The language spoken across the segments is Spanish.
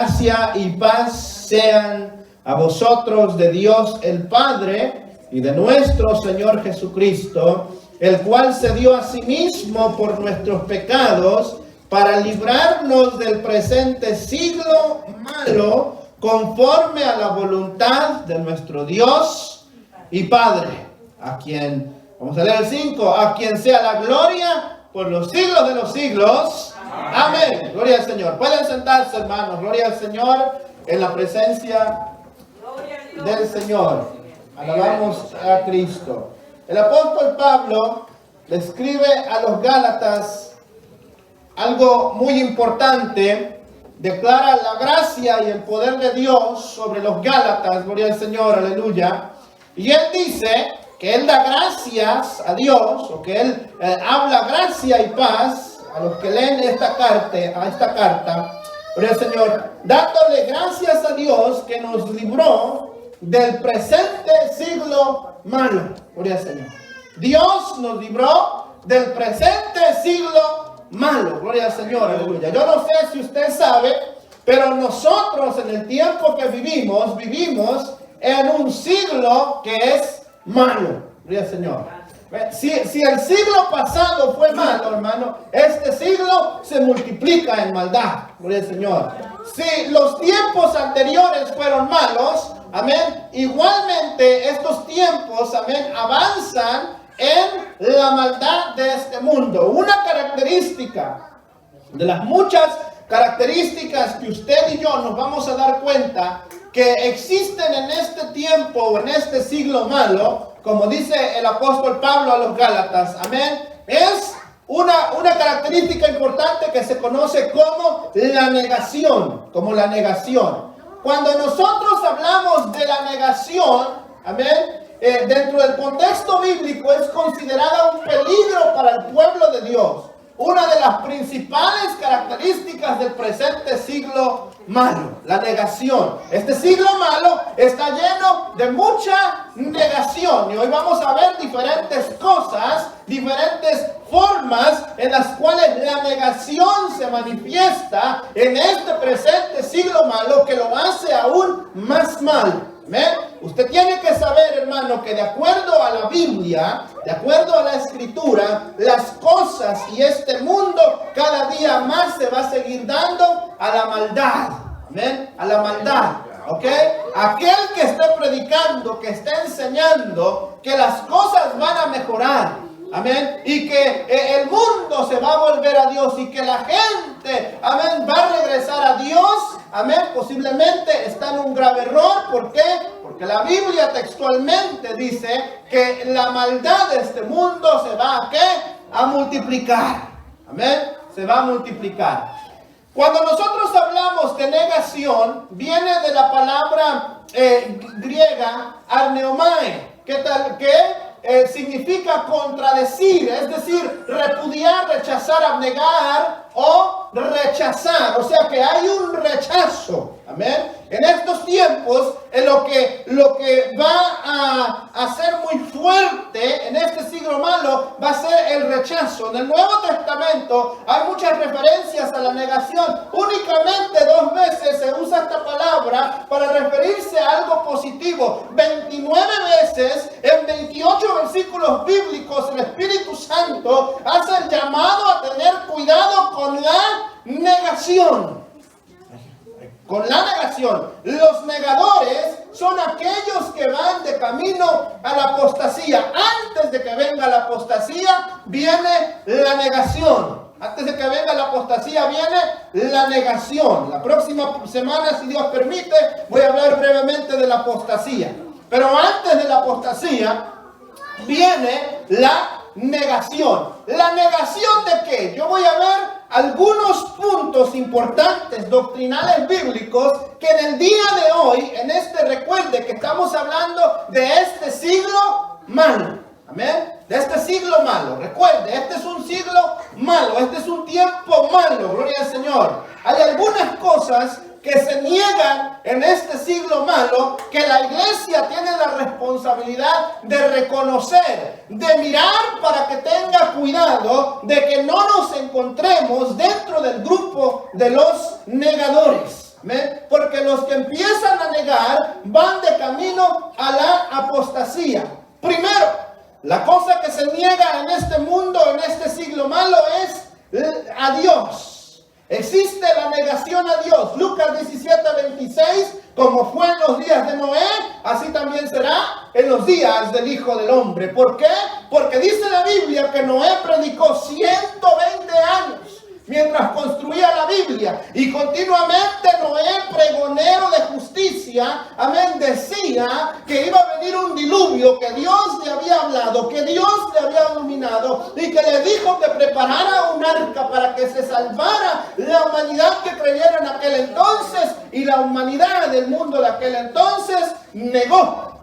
Gracia y paz sean a vosotros de Dios el Padre y de nuestro Señor Jesucristo, el cual se dio a sí mismo por nuestros pecados para librarnos del presente siglo malo, conforme a la voluntad de nuestro Dios y Padre, a quien, vamos a leer el 5, a quien sea la gloria por los siglos de los siglos. Amén. Gloria al Señor. Pueden sentarse, hermanos. Gloria al Señor en la presencia del Señor. Alabamos a Cristo. El apóstol Pablo le escribe a los Gálatas algo muy importante. Declara la gracia y el poder de Dios sobre los Gálatas. Gloria al Señor. Aleluya. Y él dice que él da gracias a Dios, o que él habla gracia y paz a los que leen esta carta, gloria al Señor, dándole gracias a Dios que nos libró del presente siglo malo. Gloria al Señor. Dios nos libró del presente siglo malo. Gloria al Señor. Aleluya. Yo no sé si usted sabe, pero nosotros en el tiempo que vivimos en un siglo que es malo. Gloria al Señor. Si el siglo pasado fue malo, hermano, este siglo se multiplica en maldad. Gloria al Señor. Si los tiempos anteriores fueron malos, amén, igualmente estos tiempos, amén, avanzan en la maldad de este mundo. Una característica de las muchas características que usted y yo nos vamos a dar cuenta que existen en este tiempo o en este siglo malo, como dice el apóstol Pablo a los Gálatas, amén, es una característica importante que se conoce como la negación, Cuando nosotros hablamos de la negación, amén, dentro del contexto bíblico es considerada un peligro para el pueblo de Dios. Una de las principales características del presente siglo malo, la negación. Este siglo malo está lleno de mucha negación. Y hoy vamos a ver diferentes cosas, diferentes formas en las cuales la negación se manifiesta en este presente siglo malo, que lo hace aún más mal. ¿Amén? Usted tiene que saber, hermano, que de acuerdo a la Biblia, de acuerdo a la Escritura, las cosas y este mundo cada día más se va a seguir dando a la maldad. ¿Amén? A la maldad. ¿Ok? Aquel que esté predicando, que esté enseñando que las cosas van a mejorar. Amén. Y que el mundo se va a volver a Dios y que la gente, amén, va a regresar a Dios. Amén. Posiblemente está en un grave error. ¿Por qué? Porque la Biblia textualmente dice que la maldad de este mundo se va a ¿qué? A multiplicar. Amén. Se va a multiplicar. Cuando nosotros hablamos de negación, viene de la palabra griega arneomai, que significa contradecir, es decir, repudiar, rechazar, abnegar o rechazar. O sea que hay un rechazo. Amén. En estos tiempos, lo que va a ser muy fuerte en este siglo malo va a ser el rechazo. En el Nuevo Testamento hay muchas referencias a la negación. Únicamente 2 veces se usa esta palabra para referirse a algo positivo. 29 veces en 28 versículos bíblicos el Espíritu Santo hace el llamado a tener cuidado con la negación. Con la negación. Los negadores son aquellos que van de camino a la apostasía. Antes de que venga la apostasía, viene la negación. Antes de que venga la apostasía, viene la negación. La próxima semana, si Dios permite, voy a hablar brevemente de la apostasía. Pero antes de la apostasía, viene la negación. ¿La negación de qué? Yo voy a ver algunos puntos importantes doctrinales bíblicos que en el día de hoy, recuerde que estamos hablando de este siglo malo. Amén. De este siglo malo. Recuerde, este es un siglo malo. Este es un tiempo malo. Gloria al Señor. Hay algunas cosas que se niegan en este siglo malo, que la iglesia tiene la responsabilidad de reconocer, de mirar para que tenga cuidado de que no nos encontremos dentro del grupo de los negadores. ¿Amén? Porque los que empiezan a negar van de camino a la apostasía. Primero, la cosa que se niega en este mundo, en este siglo malo, es a Dios. Existe la negación a Dios. Lucas 17:26, como fue en los días de Noé, así también será en los días del Hijo del Hombre. ¿Por qué? Porque dice la Biblia que Noé predicó 120 años mientras construía la Biblia. Y continuamente Noé, pregonero de justicia, amén, decía que iba a venir un diluvio, que Dios le había hablado, que Dios le había iluminado y que le dijo que preparara un arca para que se salvara la humanidad que creyera en aquel entonces. Y la humanidad del mundo de aquel entonces negó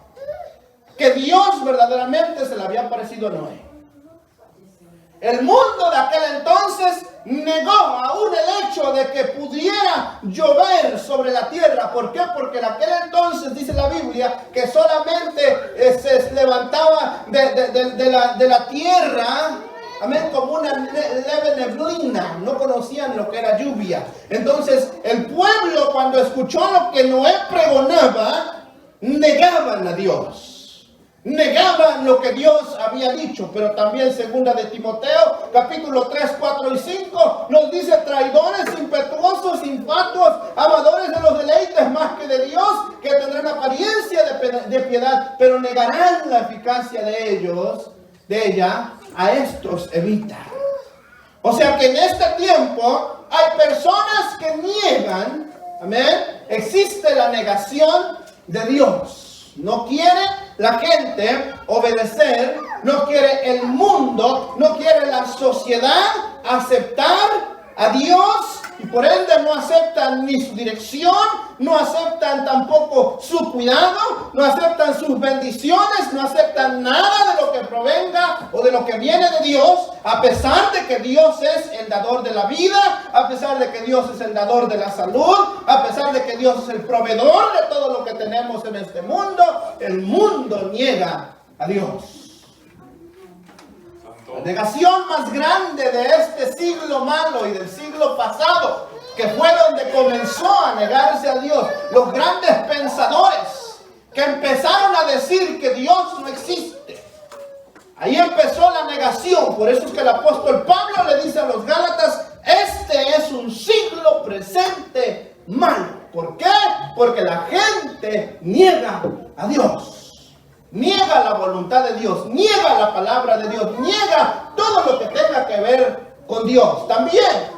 que Dios verdaderamente se le había aparecido a Noé. El mundo de aquel entonces negó aún el hecho de que pudiera llover sobre la tierra. ¿Por qué? Porque en aquel entonces dice la Biblia que solamente se levantaba de la tierra, amén, como una leve neblina. No conocían lo que era lluvia. Entonces el pueblo, cuando escuchó lo que Noé pregonaba, negaban a Dios. Negaban lo que Dios había dicho. Pero también segunda de Timoteo, capítulo 3, 4 y 5, nos dice: traidores, impetuosos, infatuos, amadores de los deleites más que de Dios, que tendrán apariencia de piedad, pero negarán la eficacia de ella, a estos evita. O sea que en este tiempo hay personas que niegan, amén, existe la negación de Dios. No quiere la gente obedecer, no quiere el mundo, no quiere la sociedad aceptar a Dios, y por ende no aceptan ni su dirección, no aceptan tampoco su cuidado, no aceptan sus bendiciones, no aceptan nada de lo que provenga o de lo que viene de Dios, a pesar de que Dios es el dador de la vida, a pesar de que Dios es el dador de la salud, a pesar de que Dios es el proveedor de todo lo que tenemos en este mundo. El mundo niega a Dios. La negación más grande de este siglo malo y del siglo pasado, que fue donde comenzó a negarse a Dios, los grandes pensadores que empezaron a decir que Dios no existe. Ahí empezó la negación. Por eso es que el apóstol Pablo le dice a los Gálatas: este es un siglo presente malo. ¿Por qué? Porque la gente niega a Dios. Niega la voluntad de Dios, niega la palabra de Dios, niega todo lo que tenga que ver con Dios. También,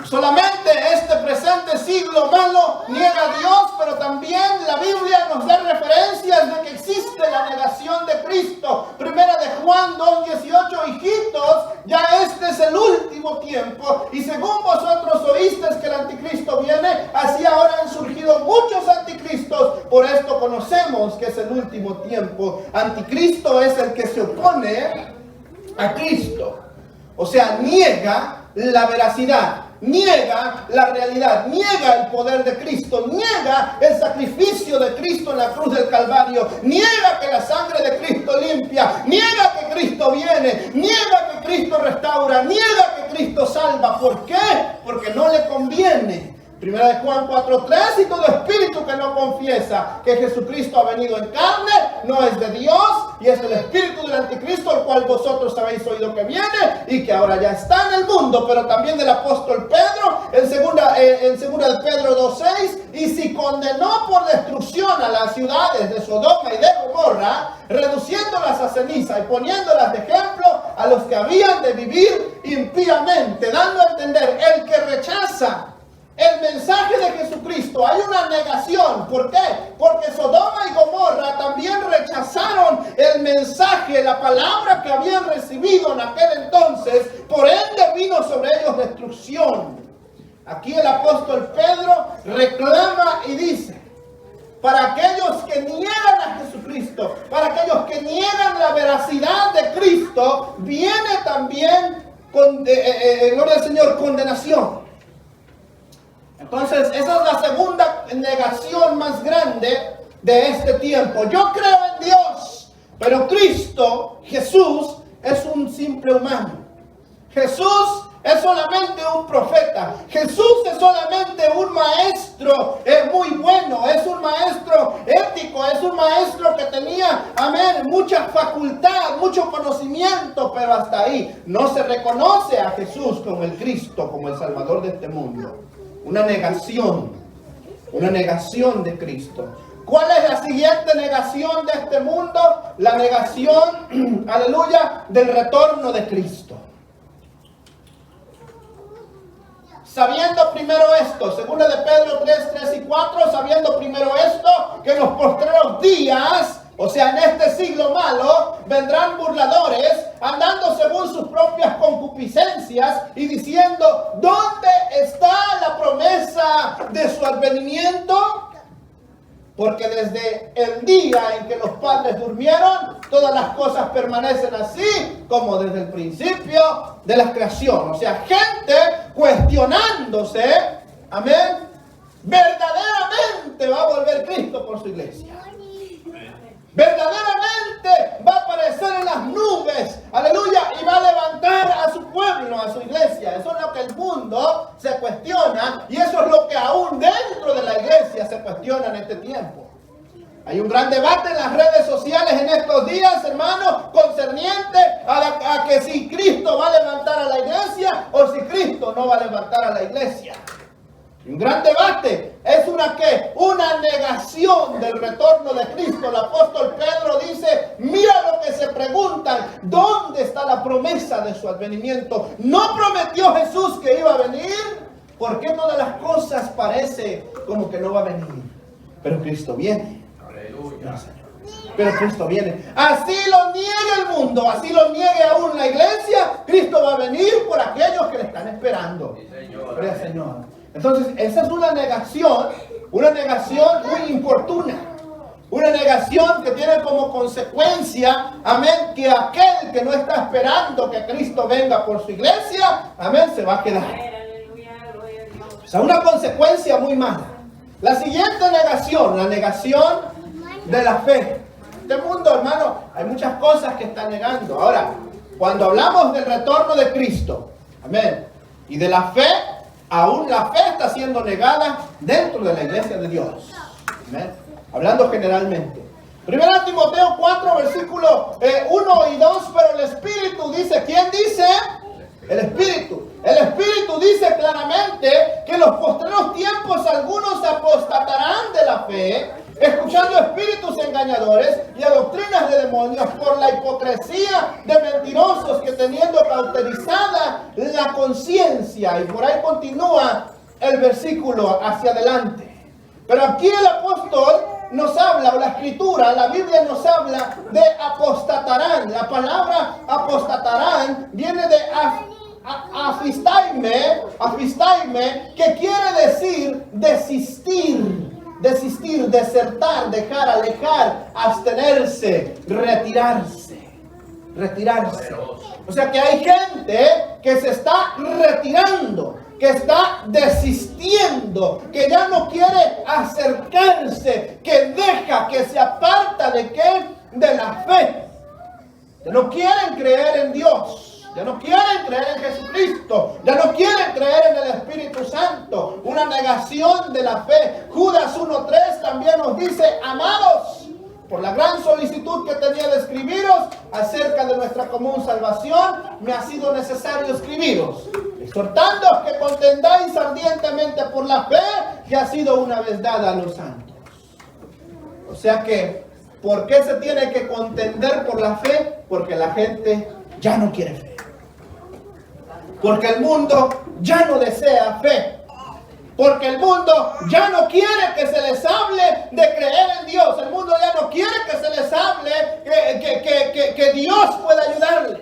solamente este presente siglo malo niega a Dios, pero también la Biblia nos da referencias de que existe la negación de Cristo. Primera de Juan 2:18: hijitos, ya este es el último tiempo, y según vosotros oísteis que el anticristo viene, así ahora han surgido muchos anticristos. Por esto conocemos que es el último tiempo. Anticristo es el que se opone a Cristo. O sea, niega la veracidad, niega la realidad, niega el poder de Cristo, niega el sacrificio de Cristo en la cruz del Calvario, niega que la sangre de Cristo limpia, niega que Cristo viene, niega que Cristo restaura, niega que Cristo salva. ¿Por qué? Porque no le conviene. Primera de Juan 4:3: y todo espíritu que no confiesa que Jesucristo ha venido en carne no es de Dios, y es el espíritu del anticristo, el cual vosotros habéis oído que viene y que ahora ya está en el mundo. Pero también del apóstol Pedro, en segunda de Pedro 2:6: y si condenó por destrucción a las ciudades de Sodoma y de Gomorra, reduciéndolas a ceniza y poniéndolas de ejemplo a los que habían de vivir impíamente, dando a entender: el que rechaza el mensaje de Jesucristo, hay una negación. ¿Por qué? Porque Sodoma y Gomorra también rechazaron el mensaje, la palabra que habían recibido en aquel entonces. Por ende vino sobre ellos destrucción. Aquí el apóstol Pedro reclama y dice: para aquellos que niegan a Jesucristo, para aquellos que niegan la veracidad de Cristo, viene también, gloria al Señor, condenación. Entonces, esa es la segunda negación más grande de este tiempo. Yo creo en Dios, pero Cristo, Jesús, es un simple humano. Jesús es solamente un profeta. Jesús es solamente un maestro, es muy bueno, es un maestro ético, es un maestro que tenía, amén, mucha facultad, mucho conocimiento, pero hasta ahí no se reconoce a Jesús como el Cristo, como el Salvador de este mundo. Una negación de Cristo. ¿Cuál es la siguiente negación de este mundo? La negación, aleluya, del retorno de Cristo. Sabiendo primero esto, segunda de Pedro 3 y 4, sabiendo primero esto, que en los postreros días, o sea, en este siglo malo, vendrán burladores, andando según sus propias concupiscencias y diciendo, ¿dónde está la promesa de su advenimiento? Porque desde el día en que los padres durmieron, todas las cosas permanecen así como desde el principio de la creación. O sea, gente cuestionándose, amén, verdaderamente va a volver Cristo por su iglesia. Verdaderamente va a aparecer en las nubes, aleluya, y va a levantar a su pueblo, a su iglesia. Eso es lo que el mundo se cuestiona y eso es lo que aún dentro de la iglesia se cuestiona en este tiempo. Hay un gran debate en las redes sociales en estos días, hermanos, concerniente a que si Cristo va a levantar a la iglesia o si Cristo no va a levantar a la iglesia. Un gran debate. Es una negación del retorno de Cristo. El apóstol Pedro dice, mira lo que se preguntan, ¿dónde está la promesa de su advenimiento? ¿No prometió Jesús que iba a venir? ¿Por qué todas las cosas parece como que no va a venir? Pero Cristo viene. Aleluya. Pero Cristo viene. Así lo niegue el mundo, así lo niegue aún la iglesia, Cristo va a venir por aquellos que le están esperando. Gloria al Señor. Entonces, esa es una negación muy importuna. Una negación que tiene como consecuencia, amén, que aquel que no está esperando que Cristo venga por su iglesia, amén, se va a quedar. O sea, una consecuencia muy mala. La siguiente negación, la negación de la fe. Este mundo, hermano, hay muchas cosas que está negando. Ahora, cuando hablamos del retorno de Cristo, amén, y de la fe, aún la fe está siendo negada dentro de la iglesia de Dios. ¿Amén? Hablando generalmente. 1 Timoteo 4, versículo 1 y 2, pero el Espíritu dice, ¿quién dice? El Espíritu. El Espíritu dice claramente que en los postreros tiempos algunos apostatarán de la fe, escuchando espíritus engañadores y a doctrinas de demonios por la hipocresía de mentirosos que teniendo cauterizada la conciencia. Y por ahí continúa el versículo hacia adelante. Pero aquí el apóstol nos habla, o la escritura, la Biblia nos habla de apostatarán. La palabra apostatarán viene de afistaime, que quiere decir desistir. Desistir, desertar, dejar, alejar, abstenerse, retirarse. O sea que hay gente que se está retirando, que está desistiendo, que ya no quiere acercarse, que deja, que se aparta de qué? De la fe. Que no quieren creer en Dios. Ya no quieren creer en Jesucristo. Ya no quieren creer en el Espíritu Santo. Una negación de la fe. Judas 1:3 también nos dice, amados, por la gran solicitud que tenía de escribiros acerca de nuestra común salvación, me ha sido necesario escribiros, exhortándoos que contendáis ardientemente por la fe que ha sido una vez dada a los santos. O sea que, ¿por qué se tiene que contender por la fe? Porque la gente ya no quiere fe. Porque el mundo ya no desea fe. Porque el mundo ya no quiere que se les hable de creer en Dios. El mundo ya no quiere que se les hable que Dios puede ayudarles.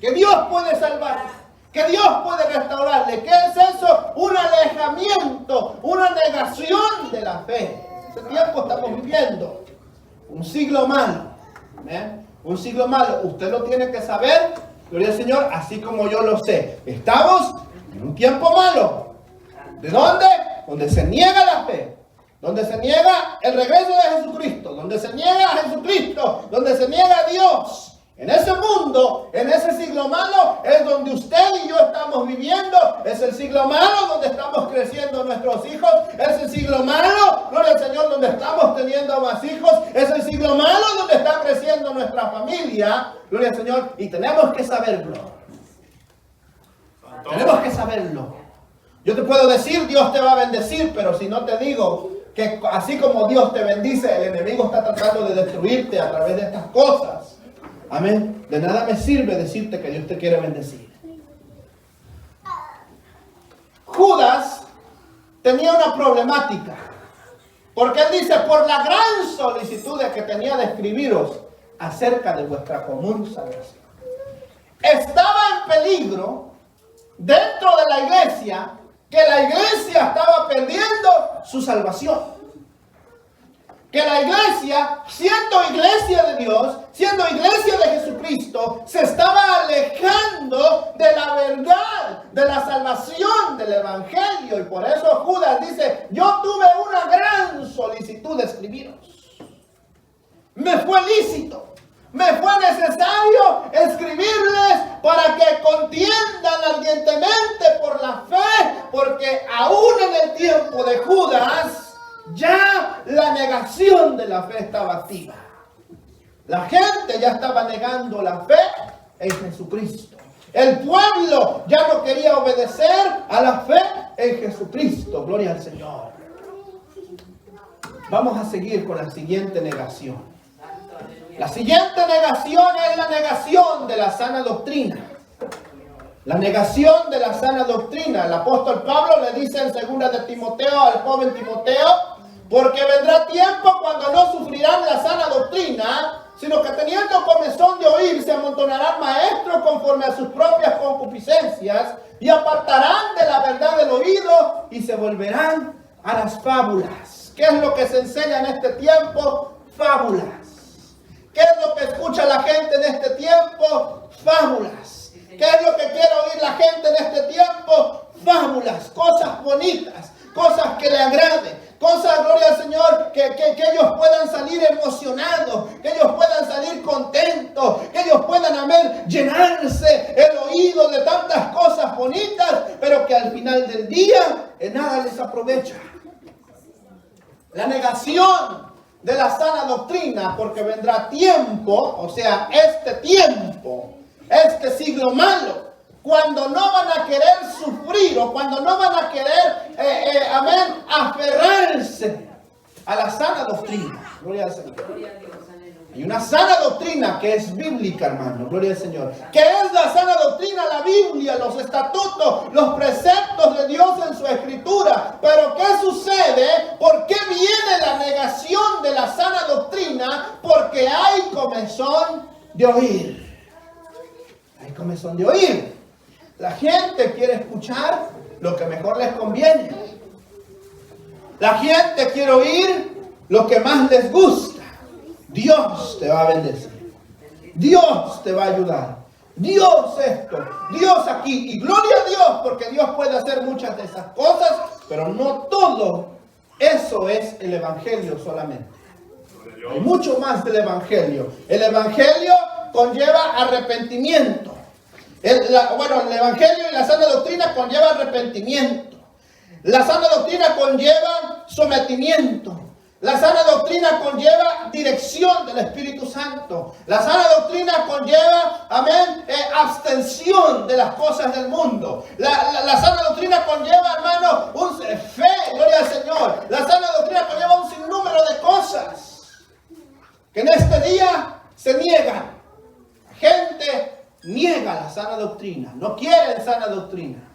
Que Dios puede salvarles. Que Dios puede restaurarles. ¿Qué es eso? Un alejamiento, una negación de la fe. Este tiempo estamos viviendo un siglo malo. ¿Eh? Un siglo malo. Usted lo tiene que saber. Gloria al Señor, así como yo lo sé. Estamos en un tiempo malo. ¿De dónde? Donde se niega la fe. Donde se niega el regreso de Jesucristo. Donde se niega a Jesucristo. Donde se niega a Dios. En ese mundo, en ese siglo malo, es donde usted y yo estamos viviendo. Es el siglo malo donde estamos creciendo nuestros hijos. Es el siglo malo, gloria al Señor, donde estamos teniendo más hijos. Es el siglo malo donde está creciendo nuestra familia. Gloria al Señor. Y tenemos que saberlo. Tenemos que saberlo. Yo te puedo decir, Dios te va a bendecir, pero si no te digo que así como Dios te bendice, el enemigo está tratando de destruirte a través de estas cosas. Amén. De nada me sirve decirte que Dios te quiere bendecir. Judas tenía una problemática. Porque él dice, por la gran solicitud que tenía de escribiros acerca de vuestra común salvación. Estaba en peligro dentro de la iglesia, que la iglesia estaba perdiendo su salvación. Que la iglesia, siendo iglesia de Dios, siendo iglesia de Jesucristo, se estaba alejando de la verdad, de la salvación del evangelio. Y por eso Judas dice, yo tuve una gran solicitud de escribiros. Me fue lícito, me fue necesario escribirles para que contiendan ardientemente por la fe, porque aún en el tiempo de Judas, ya la negación de la fe estaba activa. La gente ya estaba negando la fe en Jesucristo. El pueblo ya no quería obedecer a la fe en Jesucristo. Gloria al Señor. Vamos a seguir con la siguiente negación. La siguiente negación es la negación de la sana doctrina. La negación de la sana doctrina. El apóstol Pablo le dice en 2 de Timoteo al joven Timoteo, porque vendrá tiempo cuando no sufrirán la sana doctrina, sino que teniendo comezón de oír, se amontonarán maestros conforme a sus propias concupiscencias y apartarán de la verdad del oído y se volverán a las fábulas. ¿Qué es lo que se enseña en este tiempo? Fábulas. ¿Qué es lo que escucha la gente en este tiempo? Fábulas. ¿Qué es lo que quiere oír la gente en este tiempo? Fábulas, cosas bonitas, cosas que le agraden. Cosas, gloria al Señor, que ellos puedan salir emocionados, que ellos puedan salir contentos, que ellos puedan, amén, llenarse el oído de tantas cosas bonitas, pero que al final del día nada les aprovecha. La negación de la sana doctrina, porque vendrá tiempo, o sea, este tiempo, este siglo malo, cuando no van a querer sufrir o cuando no van a querer, amén, aferrarse a la sana doctrina. Gloria al Señor. Hay una sana doctrina que es bíblica, hermano. Gloria al Señor. ¿Qué es la sana doctrina? La Biblia, los estatutos, los preceptos de Dios en su escritura. Pero ¿qué sucede? ¿Por qué viene la negación de la sana doctrina? Porque hay comezón de oír. Hay comezón de oír. La gente quiere escuchar lo que mejor les conviene. La gente quiere oír lo que más les gusta. Dios te va a bendecir. Dios te va a ayudar. Dios esto, Dios aquí. Y gloria a Dios, porque Dios puede hacer muchas de esas cosas, pero no todo eso es el evangelio solamente. Hay mucho más del evangelio. El evangelio conlleva arrepentimiento. El evangelio y la sana doctrina conlleva arrepentimiento. La sana doctrina conlleva sometimiento. La sana doctrina conlleva dirección del Espíritu Santo. La sana doctrina conlleva, amén, abstención de las cosas del mundo. La sana doctrina conlleva, hermano, fe, gloria al Señor. La sana doctrina conlleva un sinnúmero de cosas que en este día se niegan. La gente niega la sana doctrina, no quieren sana doctrina.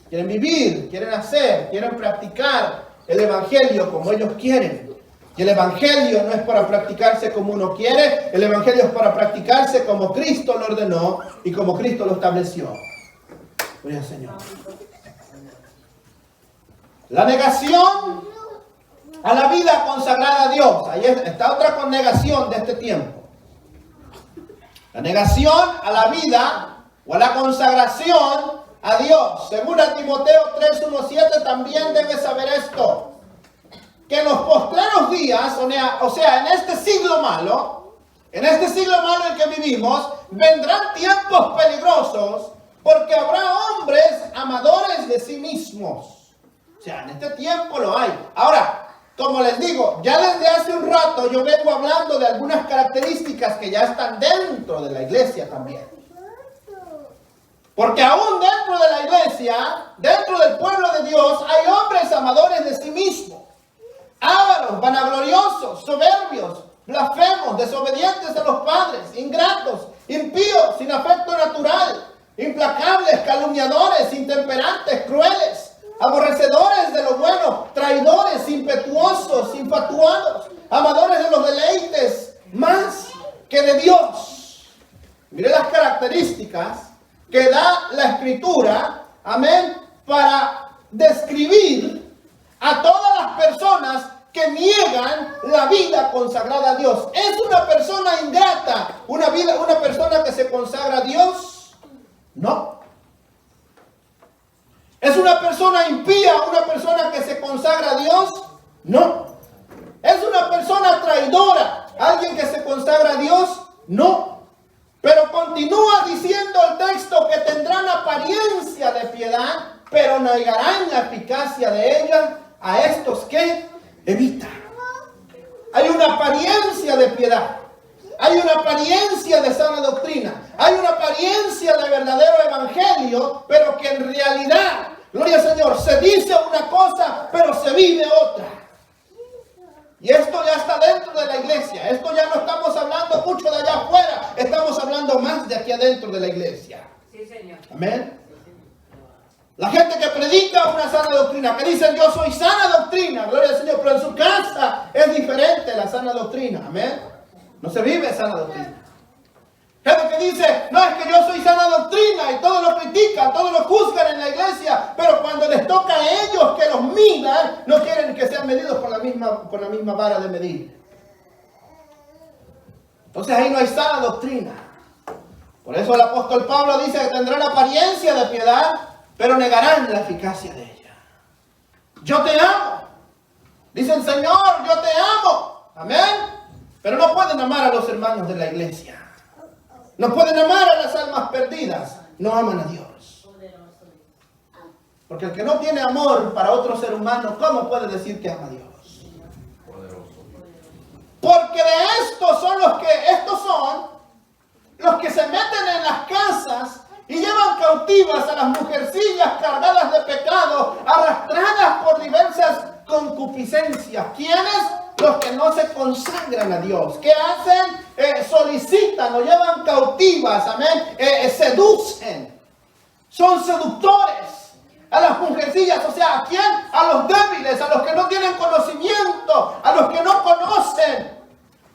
Quieren vivir, quieren hacer, quieren practicar el evangelio como ellos quieren. Y el evangelio no es para practicarse como uno quiere, el evangelio es para practicarse como Cristo lo ordenó y como Cristo lo estableció. Gloria al Señor. La negación a la vida consagrada a Dios. Ahí está otra negación de este tiempo. La negación a la vida o a la consagración a Dios. Según a Timoteo 3:1-7 también debes saber esto. Que en los postreros días, o sea, en este siglo malo, En este siglo malo en que vivimos, vendrán tiempos peligrosos porque habrá hombres amadores de sí mismos. O sea, en este tiempo lo hay. Ahora, como les digo, ya desde hace un rato yo vengo hablando de algunas características que ya están dentro de la iglesia también. Porque aún dentro de la iglesia, dentro del pueblo de Dios, hay hombres amadores de sí mismos. Ávaros, vanagloriosos, soberbios, blasfemos, desobedientes a los padres, ingratos, impíos, sin afecto natural, implacables, calumniadores, intemperantes, crueles, aborrecedores de lo bueno, traidores, impetuosos, infatuados, amadores de los deleites más que de Dios. Mire las características que da la Escritura, amén, para describir a todas las personas que niegan la vida consagrada a Dios. ¿Es una persona ingrata una persona que se consagra a Dios? No. ¿Es una persona impía una persona que se consagra a Dios? No. ¿Es una persona traidora alguien que se consagra a Dios? No. Pero continúa diciendo el texto que tendrán apariencia de piedad, pero negarán la eficacia de ella a estos que evitan. Hay una apariencia de piedad, hay una apariencia de sana doctrina, hay una apariencia de verdadero evangelio, pero que en realidad, gloria al Señor, se dice una cosa, pero se vive otra. Y esto ya está dentro de la iglesia. Esto ya no estamos hablando mucho de allá afuera. Estamos hablando más de aquí adentro de la iglesia. Sí, Señor. Amén. La gente que predica una sana doctrina, que dicen yo soy sana doctrina, gloria al Señor, pero en su casa es diferente la sana doctrina. Amén. No se vive sana doctrina. Gente que dice, no, es que yo soy sana doctrina y todos lo critican, todos lo juzgan en la iglesia, pero cuando les toca a ellos que los midan, no quieren que sean medidos con la misma vara de medir. Entonces ahí no hay sana doctrina. Por eso el apóstol Pablo dice que tendrán apariencia de piedad, pero negarán la eficacia de ella. Yo te amo. Dicen, Señor, yo te amo. Amén. Pero no pueden amar a los hermanos de la iglesia. No pueden amar a las almas perdidas. No aman a Dios. Porque el que no tiene amor para otro ser humano, ¿cómo puede decir que ama a Dios? Porque estos son los que se meten en las casas y llevan cautivas a las mujercillas cargadas de pecado, arrastradas por diversas concupiscencias. ¿Quiénes? Los que no se consagran a Dios. ¿Qué hacen? Solicitan o llevan cautivas, amén, seducen. Son seductores a las mujercillas. O sea, ¿a quién? A los débiles, a los que no tienen conocimiento, a los que no conocen.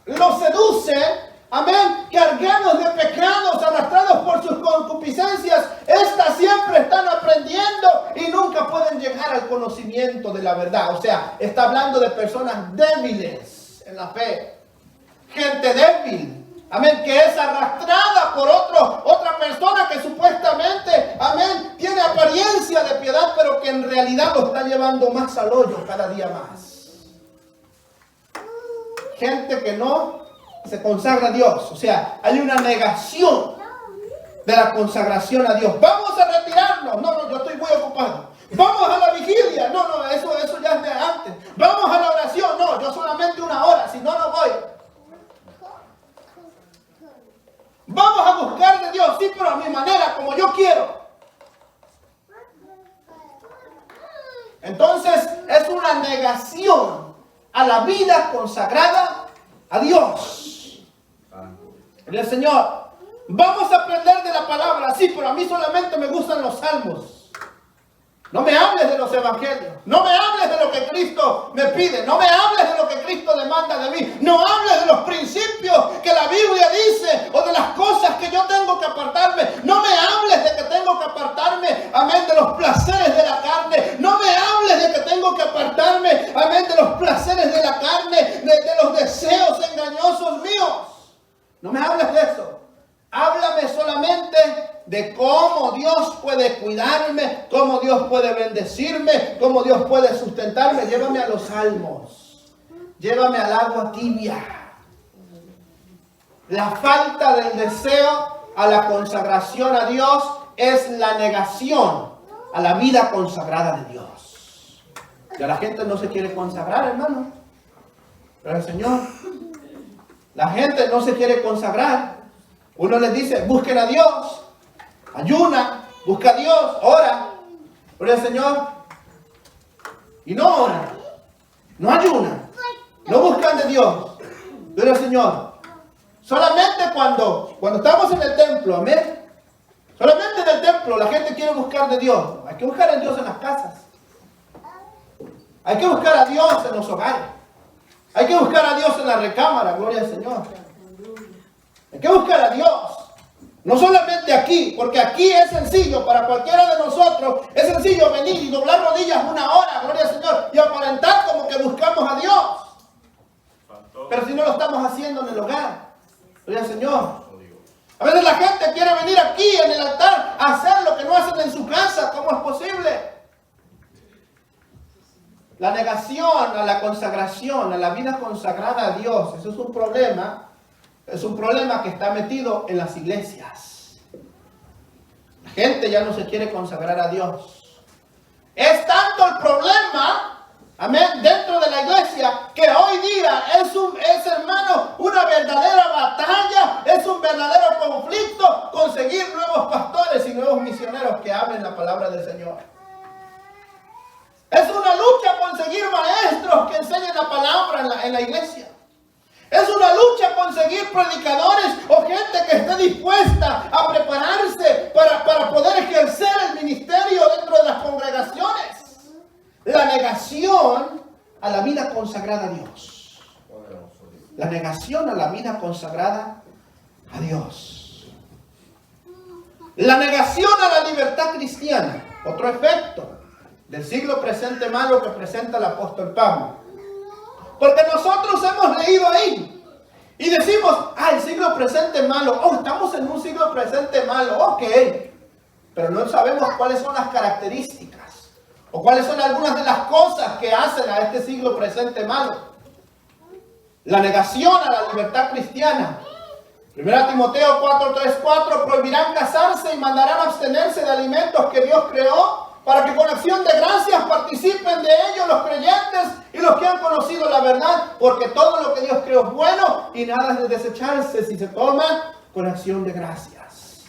Los seducen, amén, cargados de pecados, arrastrados por sus concupiscencias. Estas siempre están aprendiendo y nunca pueden llegar al conocimiento de la verdad. O sea, está hablando de personas débiles en la fe. Gente débil, amén, que es arrastrada por otra persona que supuestamente, amén, tiene apariencia de piedad, pero que en realidad lo está llevando más al hoyo cada día más. Gente que no se consagra a Dios. O sea, hay una negación de la consagración a Dios. Vamos a retirarnos. No, yo estoy muy ocupado. Vamos a la vigilia. No, eso ya es de antes. Vamos a la oración. No, yo solamente una hora. Si no, no voy. Vamos a buscar de Dios. Sí, pero a mi manera, como yo quiero. Entonces, es una negación a la vida consagrada a Dios. El Señor, vamos a aprender de la palabra, sí, pero a mí solamente me gustan los salmos. No me hables de los evangelios. No me hables de lo que Cristo me pide. No me hables de lo que Cristo demanda de mí. No hables de los principios que la Biblia dice o de las cosas que yo tengo que apartarme. No me hables de que tengo que apartarme, amén, de los placeres de la carne. No me hables de que tengo que apartarme, amén, de los placeres de la carne, de los deseos engañosos míos. No me hables de eso. Háblame solamente de cómo Dios puede cuidarme, cómo Dios puede bendecirme, cómo Dios puede sustentarme. Llévame a los salmos. Llévame al agua tibia. La falta del deseo a la consagración a Dios es la negación a la vida consagrada de Dios. Ya la gente no se quiere consagrar, hermano. Pero el Señor, la gente no se quiere consagrar. Uno les dice, busquen a Dios, ayuna, busca a Dios, ora. Pero el Señor, y no oran, no ayunan, no buscan de Dios. Pero el Señor, solamente cuando estamos en el templo, amén. Solamente en el templo la gente quiere buscar de Dios. Hay que buscar a Dios en las casas. Hay que buscar a Dios en los hogares. Hay que buscar a Dios en la recámara, gloria al Señor. Hay que buscar a Dios. No solamente aquí, porque aquí es sencillo para cualquiera de nosotros. Es sencillo venir y doblar rodillas una hora, gloria al Señor, y aparentar como que buscamos a Dios. Pero si no lo estamos haciendo en el hogar, gloria al Señor. A veces la gente quiere venir aquí en el altar a hacer lo que no hacen en su casa. ¿Cómo es posible? La negación a la consagración, a la vida consagrada a Dios, eso es un problema. Es un problema que está metido en las iglesias. La gente ya no se quiere consagrar a Dios. Es tanto el problema, amén, dentro de la iglesia, que hoy día es hermano, una verdadera batalla, es un verdadero conflicto conseguir nuevos pastores y nuevos misioneros que hablen la palabra del Señor. Es una lucha conseguir maestros que enseñen la palabra en la iglesia. Es una lucha conseguir predicadores o gente que esté dispuesta a prepararse para poder ejercer el ministerio dentro de las congregaciones. La negación a la vida consagrada a Dios. La negación a la vida consagrada a Dios. La negación a la libertad cristiana. Otro efecto del siglo presente malo que presenta el apóstol Pablo. Porque nosotros hemos leído ahí y decimos, el siglo presente malo. Estamos en un siglo presente malo. Ok. Pero no sabemos cuáles son las características o cuáles son algunas de las cosas que hacen a este siglo presente malo. La negación a la libertad cristiana. 1 Timoteo 4:3-4, prohibirán casarse y mandarán abstenerse de alimentos que Dios creó, para que con acción de gracias participen de ellos los creyentes y los que han conocido la verdad, porque todo lo que Dios creó es bueno y nada es de desecharse si se toma con acción de gracias.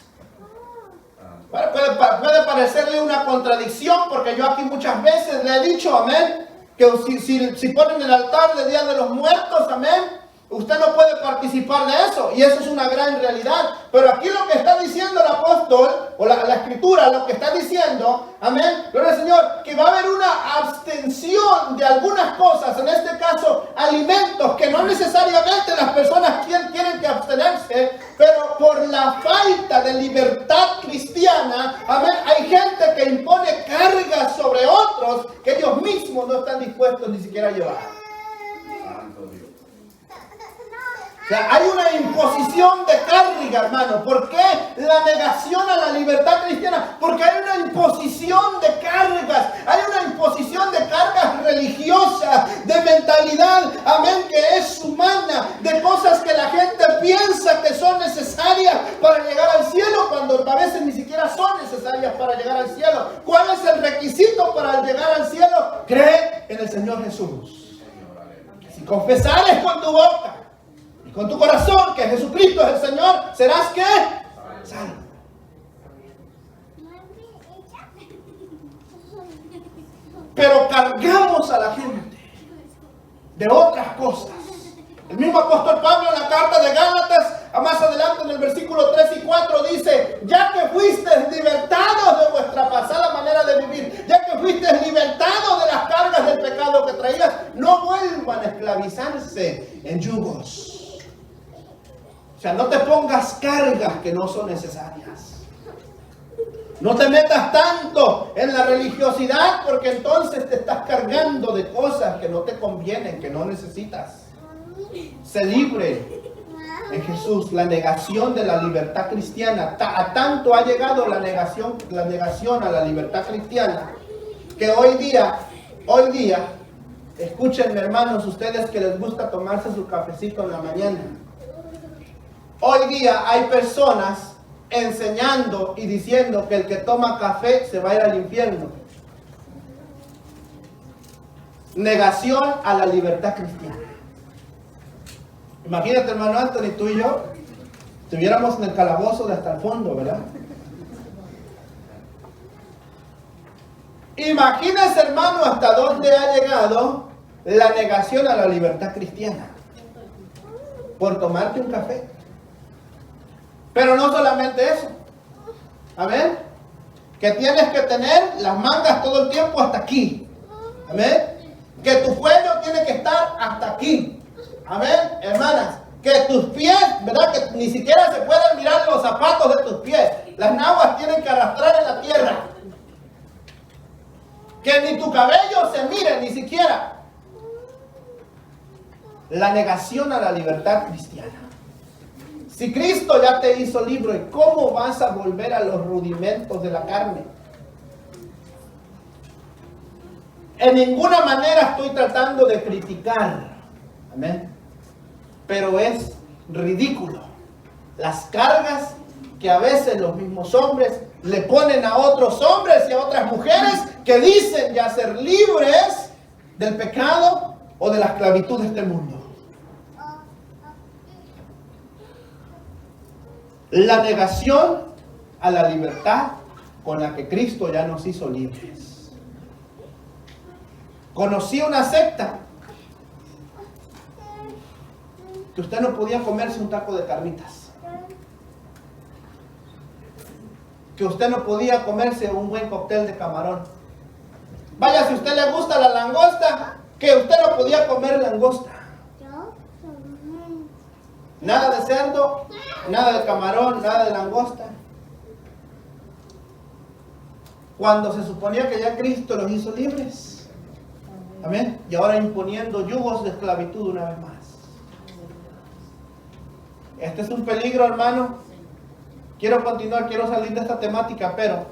Puede parecerle una contradicción, porque yo aquí muchas veces le he dicho, amén, que si ponen el altar del Día de los Muertos, amén, usted no puede participar de eso, y eso es una gran realidad. Pero aquí lo que está diciendo el apóstol, o la escritura, lo que está diciendo, amén, gloria al Señor, que va a haber una abstención de algunas cosas, en este caso, alimentos, que no necesariamente las personas quieren que abstenerse, pero por la falta de libertad cristiana, amén, hay gente que impone cargas sobre otros que ellos mismos no están dispuestos ni siquiera a llevar. O sea, hay una imposición de carga, hermano. ¿Por qué la negación a la libertad cristiana? Porque hay una imposición de cargas. Hay una imposición de cargas religiosas, de mentalidad, amén, que es humana, de cosas que la gente piensa que son necesarias para llegar al cielo, cuando a veces ni siquiera son necesarias para llegar al cielo. ¿Cuál es el requisito para llegar al cielo? Cree en el Señor Jesús. Si confesares con tu boca, con tu corazón que Jesucristo es el Señor, serás ¿qué? Salvo. Pero cargamos a la gente de otras cosas. El mismo apóstol Pablo en la carta de Gálatas, más adelante en el versículo 3 y 4 dice, ya que fuisteis libertados de vuestra pasada manera de vivir, ya que fuisteis libertados de las cargas del pecado que traías, no vuelvan a esclavizarse en yugos. O sea, no te pongas cargas que no son necesarias. No te metas tanto en la religiosidad, porque entonces te estás cargando de cosas que no te convienen, que no necesitas. Sé libre en Jesús. La negación de la libertad cristiana. A tanto ha llegado la negación a la libertad cristiana, que hoy día, escúchenme, hermanos, ustedes que les gusta tomarse su cafecito en la mañana. Hoy día hay personas enseñando y diciendo que el que toma café se va a ir al infierno. Negación a la libertad cristiana. Imagínate, hermano Anthony, tú y yo estuviéramos en el calabozo de hasta el fondo, ¿verdad? Imagínense, hermano, hasta dónde ha llegado la negación a la libertad cristiana por tomarte un café. Pero no solamente eso. Amén. Que tienes que tener las mangas todo el tiempo hasta aquí. Amén. Que tu cuello tiene que estar hasta aquí. Amén, hermanas. Que tus pies, ¿verdad? Que ni siquiera se pueden mirar los zapatos de tus pies. Las naguas tienen que arrastrar en la tierra. Que ni tu cabello se mire, ni siquiera. La negación a la libertad cristiana. Si Cristo ya te hizo libre, ¿cómo vas a volver a los rudimentos de la carne? En ninguna manera estoy tratando de criticar. Amén. Pero es ridículo las cargas que a veces los mismos hombres le ponen a otros hombres y a otras mujeres que dicen ya ser libres del pecado o de la esclavitud de este mundo. La negación a la libertad con la que Cristo ya nos hizo libres. Conocí una secta que usted no podía comerse un taco de carnitas, que usted no podía comerse un buen cóctel de camarón. Vaya, si a usted le gusta la langosta, que usted no podía comer langosta. Nada de cerdo, nada de camarón, nada de langosta. Cuando se suponía que ya Cristo los hizo libres. Amén. Y ahora imponiendo yugos de esclavitud una vez más. Este es un peligro, hermano. Quiero continuar, quiero salir de esta temática, pero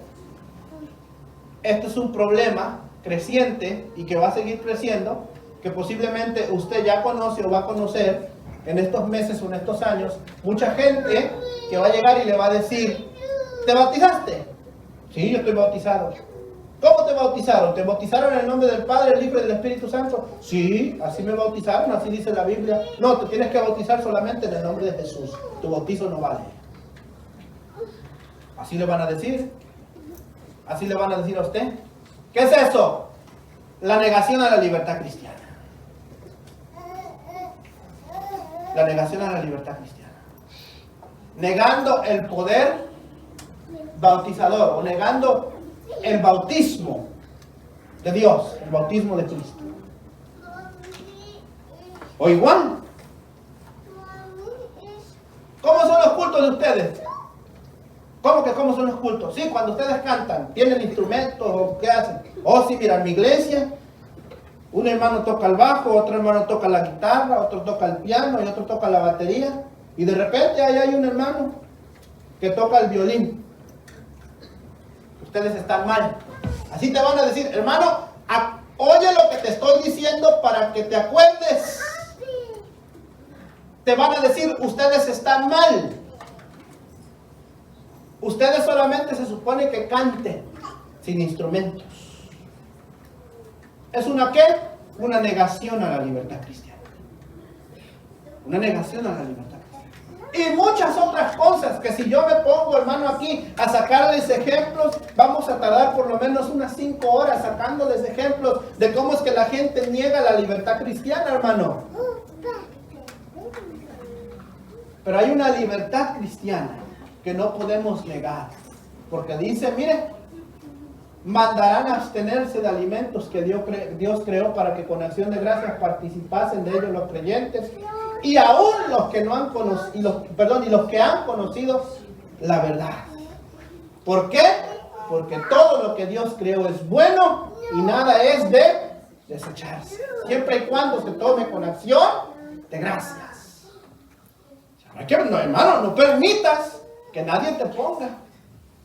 este es un problema creciente y que va a seguir creciendo, que posiblemente usted ya conoce o va a conocer en estos meses o en estos años. Mucha gente que va a llegar y le va a decir: ¿te bautizaste? Sí, yo estoy bautizado. ¿Cómo te bautizaron? ¿Te bautizaron en el nombre del Padre, el Hijo y del Espíritu Santo? Sí, así me bautizaron, así dice la Biblia. No, te tienes que bautizar solamente en el nombre de Jesús. Tu bautizo no vale. Así le van a decir. Así le van a decir a usted. ¿Qué es eso? La negación a la libertad cristiana. La negación a la libertad cristiana. Negando el poder bautizador o negando el bautismo de Dios, el bautismo de Cristo. O igual, ¿cómo son los cultos de ustedes? ¿Cómo son los cultos? Sí, cuando ustedes cantan, ¿tienen instrumentos o qué hacen? Oh, sí, mira, en mi iglesia, un hermano toca el bajo, otro hermano toca la guitarra, otro toca el piano y otro toca la batería. Y de repente ahí hay un hermano que toca el violín. Ustedes están mal. Así te van a decir: hermano, oye lo que te estoy diciendo para que te acuerdes. Te van a decir: ustedes están mal. Ustedes solamente se supone que canten sin instrumentos. ¿Es una qué? Una negación a la libertad cristiana. Una negación a la libertad cristiana. Y muchas otras cosas que si yo me pongo, hermano, aquí a sacarles ejemplos, vamos a tardar por lo menos unas 5 horas sacándoles ejemplos de cómo es que la gente niega la libertad cristiana, hermano. Pero hay una libertad cristiana que no podemos negar. Porque dice, mire, mandarán a abstenerse de alimentos que Dios creó para que con acción de gracias participasen de ellos los creyentes y aún los que no han conocido, y los que han conocido la verdad. ¿Por qué? Porque todo lo que Dios creó es bueno y nada es de desecharse, siempre y cuando se tome con acción de gracias. No, hermano, no permitas que nadie te ponga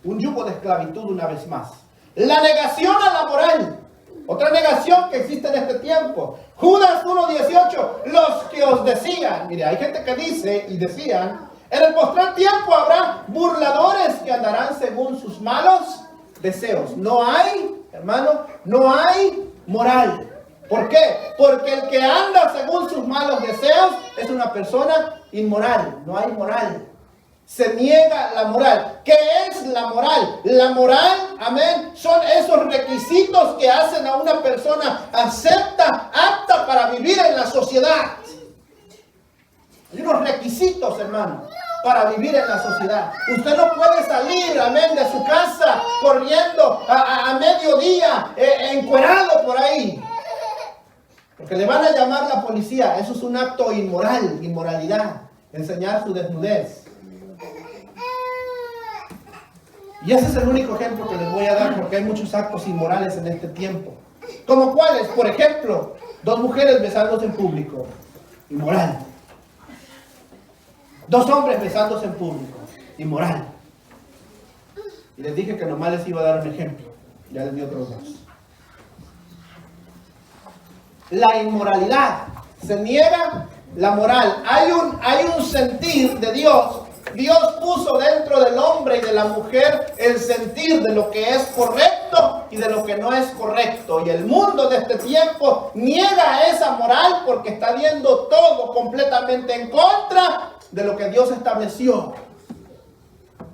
un yugo de esclavitud una vez más. La negación a la moral. Otra negación que existe en este tiempo. Judas 1:18. Los que os decían. Mire, hay gente que dice y decían: En el postrer tiempo habrá burladores que andarán según sus malos deseos. No hay, hermano, no hay moral. ¿Por qué? Porque el que anda según sus malos deseos es una persona inmoral. No hay moral. Se niega la moral. ¿Qué es la moral? La moral, amén, son esos requisitos que hacen a una persona apta para vivir en la sociedad. Hay unos requisitos, hermano, para vivir en la sociedad. Usted no puede salir, amén, de su casa corriendo a mediodía, encuerado por ahí. Porque le van a llamar la policía. Eso es un acto inmoral, inmoralidad. Enseñar su desnudez. Y ese es el único ejemplo que les voy a dar, porque hay muchos actos inmorales en este tiempo. ¿Como cuáles? Por ejemplo, dos mujeres besándose en público. Inmoral. Dos hombres besándose en público. Inmoral. Y les dije que nomás les iba a dar un ejemplo. Ya les di otros dos. La inmoralidad. Se niega la moral. Hay un sentir de Dios. Dios puso dentro del hombre y de la mujer el sentir de lo que es correcto y de lo que no es correcto. Y el mundo de este tiempo niega esa moral porque está viendo todo completamente en contra de lo que Dios estableció.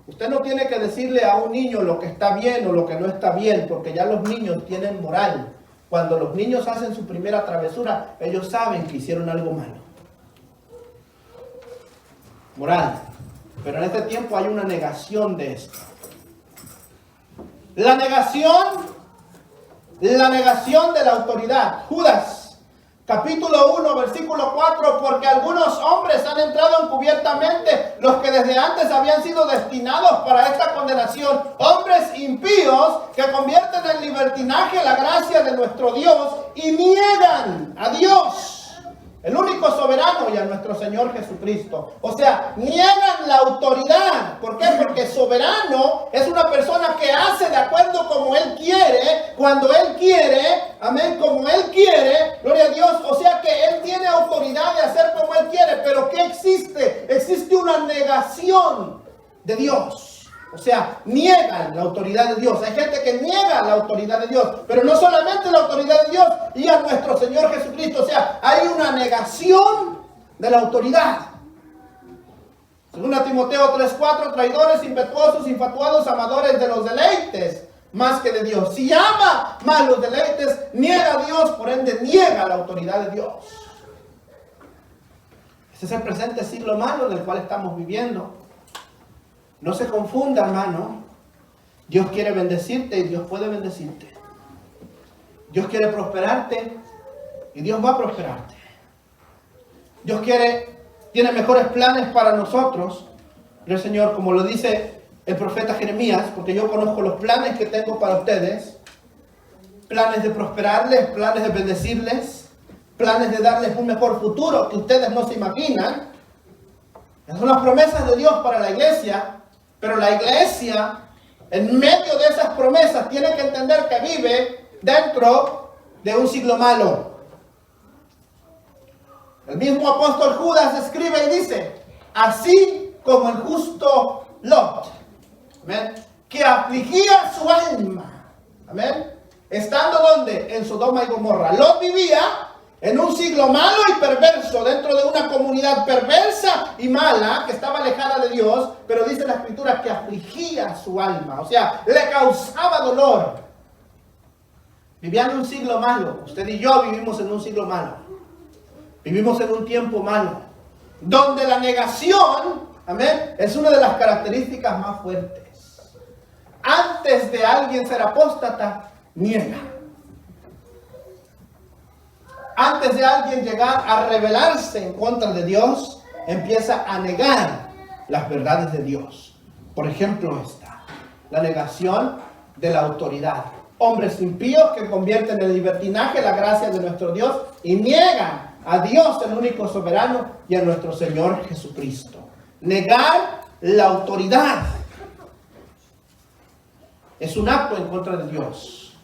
Usted no tiene que decirle a un niño lo que está bien o lo que no está bien, porque ya los niños tienen moral. Cuando los niños hacen su primera travesura, ellos saben que hicieron algo malo. Moral. Pero en este tiempo hay una negación de esto. La negación de la autoridad. Judas, capítulo 1, versículo 4. Porque algunos hombres han entrado encubiertamente, los que desde antes habían sido destinados para esta condenación. Hombres impíos que convierten en libertinaje la gracia de nuestro Dios y niegan a Dios, el único soberano, y a nuestro Señor Jesucristo. O sea, niegan la autoridad. ¿Por qué? Porque soberano es una persona que hace de acuerdo como Él quiere, cuando Él quiere, amén, como Él quiere, gloria a Dios. O sea que Él tiene autoridad de hacer como Él quiere. Pero ¿qué existe? Existe una negación de Dios. O sea, niegan la autoridad de Dios. Hay gente que niega la autoridad de Dios. Pero no solamente la autoridad de Dios y a nuestro Señor Jesucristo. O sea, hay una negación de la autoridad. Según a Timoteo 3:4, traidores, impetuosos, infatuados, amadores de los deleites, más que de Dios. Si ama más los deleites, niega a Dios, por ende niega la autoridad de Dios. Este es el presente siglo malo en el cual estamos viviendo. No se confunda, hermano. Dios quiere bendecirte y Dios puede bendecirte. Dios quiere prosperarte y Dios va a prosperarte. Dios tiene mejores planes para nosotros. El Señor, como lo dice el profeta Jeremías, porque yo conozco los planes que tengo para ustedes. Planes de prosperarles, planes de bendecirles, planes de darles un mejor futuro que ustedes no se imaginan. Esas son las promesas de Dios para la iglesia. Pero la iglesia, en medio de esas promesas, tiene que entender que vive dentro de un siglo malo. El mismo apóstol Judas escribe y dice, así como el justo Lot, ¿amén?, que afligía su alma, ¿amén?, estando ¿dónde? En Sodoma y Gomorra. Lot vivía en un siglo malo y perverso, dentro de una comunidad perversa y mala, que estaba alejada de Dios, pero dice la Escritura que afligía su alma, o sea, le causaba dolor. Vivía en un siglo malo. Usted y yo vivimos en un siglo malo. Vivimos en un tiempo malo, donde la negación, amén, es una de las características más fuertes. Antes de alguien ser apóstata, niega. Antes de alguien llegar a rebelarse en contra de Dios, empieza a negar las verdades de Dios. Por ejemplo, la negación de la autoridad. Hombres impíos que convierten en libertinaje la gracia de nuestro Dios y niegan a Dios, el único soberano, y a nuestro Señor Jesucristo. Negar la autoridad es un acto en contra de Dios.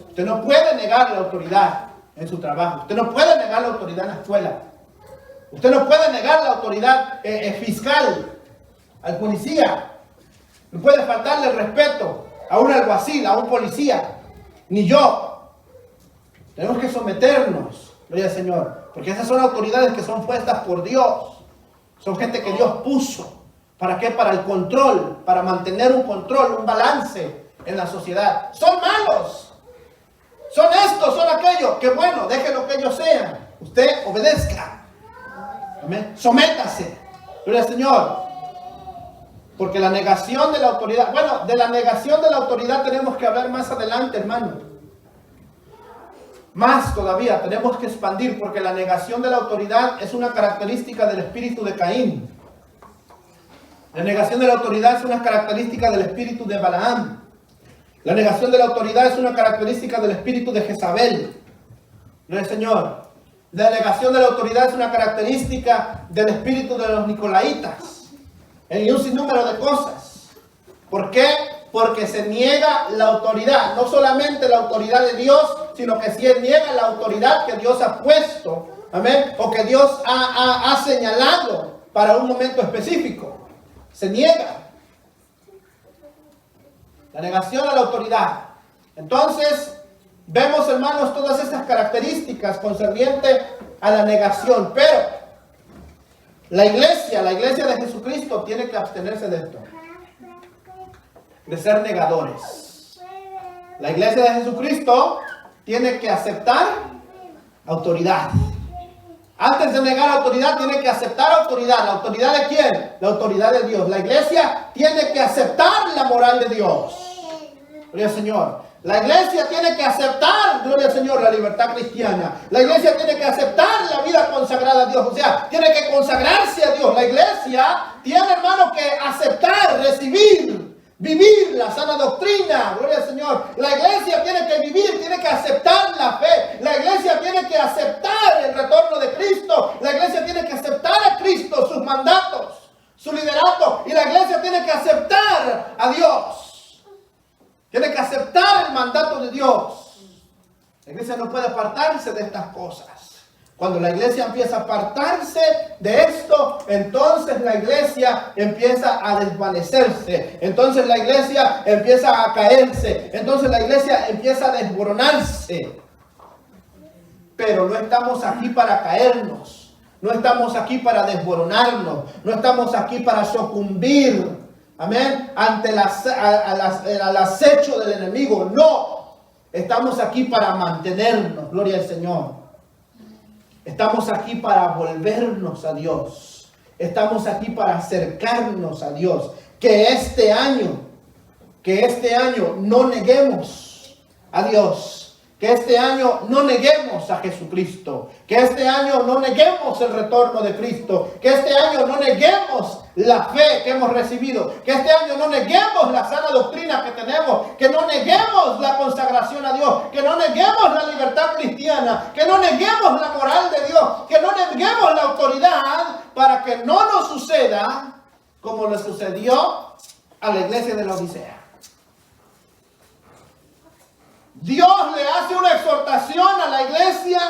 Usted no puede negar la autoridad en su trabajo. Usted no puede negar la autoridad en la escuela. Usted no puede negar la autoridad fiscal. al policía. No puede faltarle el respeto a un alguacil, a un policía. Ni yo. Tenemos que someternos, gloria al Señor. Porque esas son autoridades que son puestas por Dios. Son gente que Dios puso. ¿Para qué? Para el control, para mantener un control, un balance en la sociedad. Son malos. Son estos, son aquellos. Que bueno, déjenlo que ellos sean. Usted obedezca. Amén. Sométase. Gloria al Señor. Porque la negación de la autoridad, bueno, de la negación de la autoridad tenemos que hablar más adelante, hermano. Más todavía, tenemos que expandir, porque la negación de la autoridad es una característica del espíritu de Caín. La negación de la autoridad es una característica del espíritu de Balaam. La negación de la autoridad es una característica del espíritu de Jezabel. ¿No es, Señor? La negación de la autoridad es una característica del espíritu de los nicolaitas. Y un sinnúmero de cosas. ¿Por qué? Porque se niega la autoridad. No solamente la autoridad de Dios, sino que se niega la autoridad que Dios ha puesto. Amén. O que Dios ha señalado para un momento específico. Se niega. La negación a la autoridad. Entonces, vemos, hermanos, todas estas características concernientes a la negación. Pero la iglesia de Jesucristo tiene que abstenerse de esto. De ser negadores. La iglesia de Jesucristo tiene que aceptar autoridad. Antes de negar autoridad, tiene que aceptar autoridad. ¿La autoridad de quién? La autoridad de Dios. La iglesia tiene que aceptar la moral de Dios. Gloria al Señor. La iglesia tiene que aceptar, gloria al Señor, la libertad cristiana. La iglesia tiene que aceptar la vida consagrada a Dios. O sea, tiene que consagrarse a Dios. La iglesia tiene, hermano, que aceptar, recibir, vivir la sana doctrina. Gloria al Señor. La iglesia tiene que vivir, tiene que aceptar la fe. La iglesia tiene que aceptar el retorno de Cristo. La iglesia tiene que aceptar a Cristo, sus mandatos, su liderato. Y la iglesia tiene que aceptar a Dios. Tiene que aceptar el mandato de Dios. La iglesia no puede apartarse de estas cosas. Cuando la iglesia empieza a apartarse de esto, entonces la iglesia empieza a desvanecerse. Entonces la iglesia empieza a caerse. Entonces la iglesia empieza a desmoronarse. Pero no estamos aquí para caernos. No estamos aquí para desmoronarnos. No estamos aquí para sucumbir. Amén. Ante el acecho del enemigo. No. Estamos aquí para mantenernos. Gloria al Señor. Estamos aquí para volvernos a Dios. Estamos aquí para acercarnos a Dios. Que este año no neguemos a Dios. Que este año no neguemos a Jesucristo. Que este año no neguemos el retorno de Cristo. Que este año no neguemos la fe que hemos recibido. Que este año no neguemos la sana doctrina que tenemos. Que no neguemos la consagración a Dios. Que no neguemos la libertad cristiana. Que no neguemos la moral de Dios. Que no neguemos la autoridad, para que no nos suceda como le sucedió a la iglesia de la Odisea. Dios le hace una exhortación a la iglesia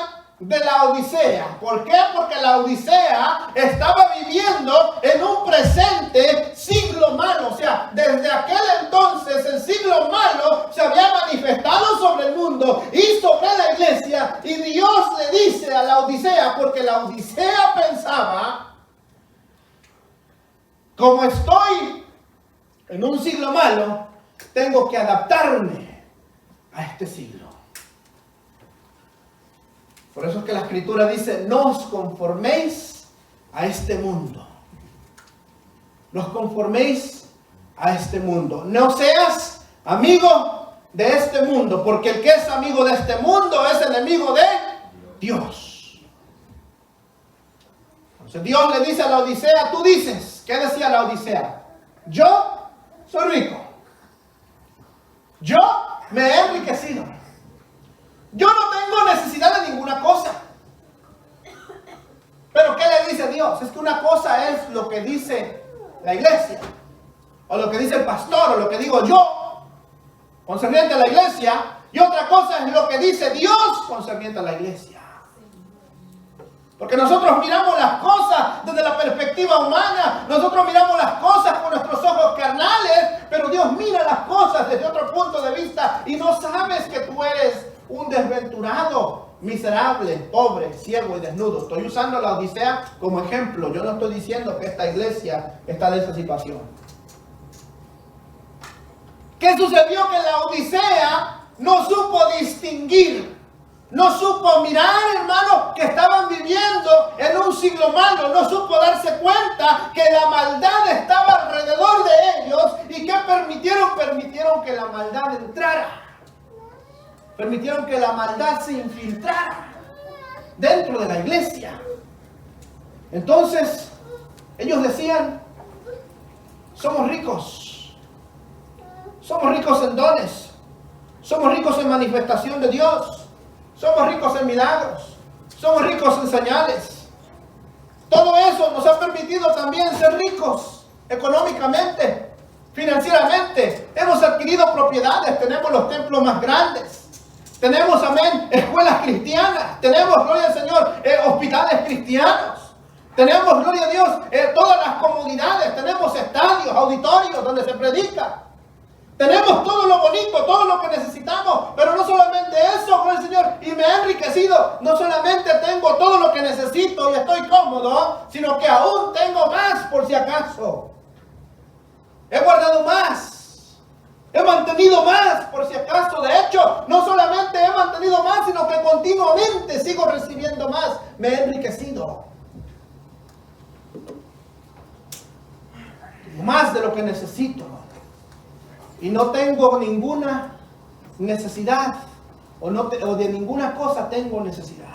de la Odisea. ¿Por qué? Porque la Odisea estaba viviendo en un presente siglo malo. O sea, desde aquel entonces el siglo malo se había manifestado sobre el mundo y sobre la iglesia. Y Dios le dice a la Odisea, porque la Odisea pensaba, como estoy en un siglo malo, tengo que adaptarme a este siglo. Por eso es que la Escritura dice, no os conforméis a este mundo. No os conforméis a este mundo. No seas amigo de este mundo, porque el que es amigo de este mundo es enemigo de Dios. Entonces Dios le dice a la Odisea, tú dices, ¿qué decía la Odisea? Yo soy rico. Yo me he enriquecido. Yo no tengo necesidad de ninguna cosa. Pero ¿qué le dice Dios? Es que una cosa es lo que dice la iglesia, o lo que dice el pastor, o lo que digo yo concerniente a la iglesia, y otra cosa es lo que dice Dios concerniente a la iglesia. Porque nosotros miramos las cosas desde la perspectiva humana. Nosotros miramos las cosas con nuestros ojos carnales, pero Dios mira las cosas desde otro punto de vista y no sabes que tú eres un desventurado, miserable, pobre, ciego y desnudo. Estoy usando la Odisea como ejemplo. Yo no estoy diciendo que esta iglesia está en esa situación. ¿Qué sucedió? Que la Odisea no supo distinguir, no supo mirar, hermano, que estaban viviendo en un siglo malo, no supo darse cuenta que la maldad estaba alrededor de ellos y que permitieron que la maldad entrara. Permitieron que la maldad se infiltrara dentro de la iglesia. Entonces, ellos decían, somos ricos en dones, somos ricos en manifestación de Dios, somos ricos en milagros, somos ricos en señales. Todo eso nos ha permitido también ser ricos económicamente, financieramente. Hemos adquirido propiedades, tenemos los templos más grandes. Tenemos, amén, escuelas cristianas. Tenemos, gloria al Señor, hospitales cristianos. Tenemos, gloria a Dios, todas las comodidades. Tenemos estadios, auditorios donde se predica. Tenemos todo lo bonito, todo lo que necesitamos. Pero no solamente eso, gloria al Señor, y me he enriquecido. No solamente tengo todo lo que necesito y estoy cómodo, sino que aún tengo más por si acaso. He guardado más. He mantenido más por si acaso. De hecho, no solamente he mantenido más, sino que continuamente sigo recibiendo más. Me he enriquecido. Más de lo que necesito. Y no tengo ninguna necesidad. O de ninguna cosa tengo necesidad.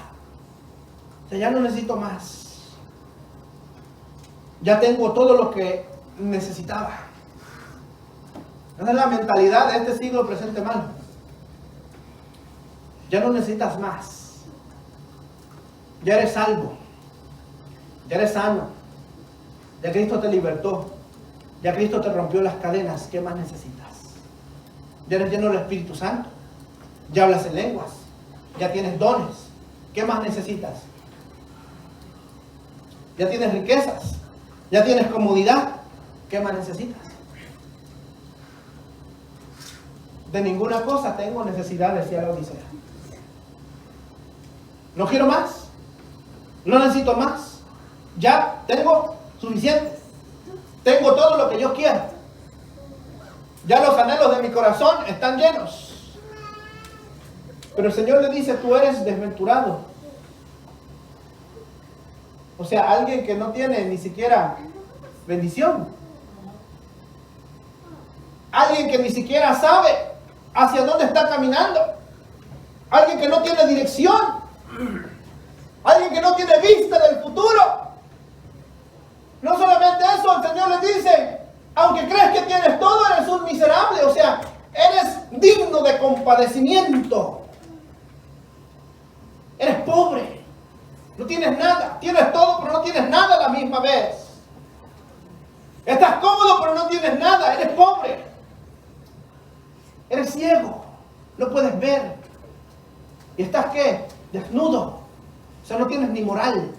O sea, ya no necesito más. Ya tengo todo lo que necesitaba. Esa es la mentalidad de este siglo presente malo. Ya no necesitas más. Ya eres salvo. Ya eres sano. Ya Cristo te libertó. Ya Cristo te rompió las cadenas. ¿Qué más necesitas? Ya eres lleno del Espíritu Santo. Ya hablas en lenguas. Ya tienes dones. ¿Qué más necesitas? Ya tienes riquezas. Ya tienes comodidad. ¿Qué más necesitas? De ninguna cosa tengo necesidad, decía la Odisea. No quiero más. No necesito más. Ya tengo suficiente. Tengo todo lo que yo quiero. Ya los anhelos de mi corazón están llenos. Pero el Señor le dice, tú eres desventurado. O sea, alguien que no tiene ni siquiera bendición. Alguien que ni siquiera sabe hacia dónde está caminando. Alguien que no tiene dirección. Alguien que no tiene vista del futuro. No solamente eso, el Señor le dice, aunque crees que tienes todo, eres un miserable. O sea, eres digno de compadecimiento. Eres pobre. No tienes nada. Tienes todo, pero no tienes nada a la misma vez. Estás cómodo, pero no tienes nada. Eres pobre. Eres ciego, no puedes ver. ¿Y estás qué? Desnudo. O sea, no tienes ni moral.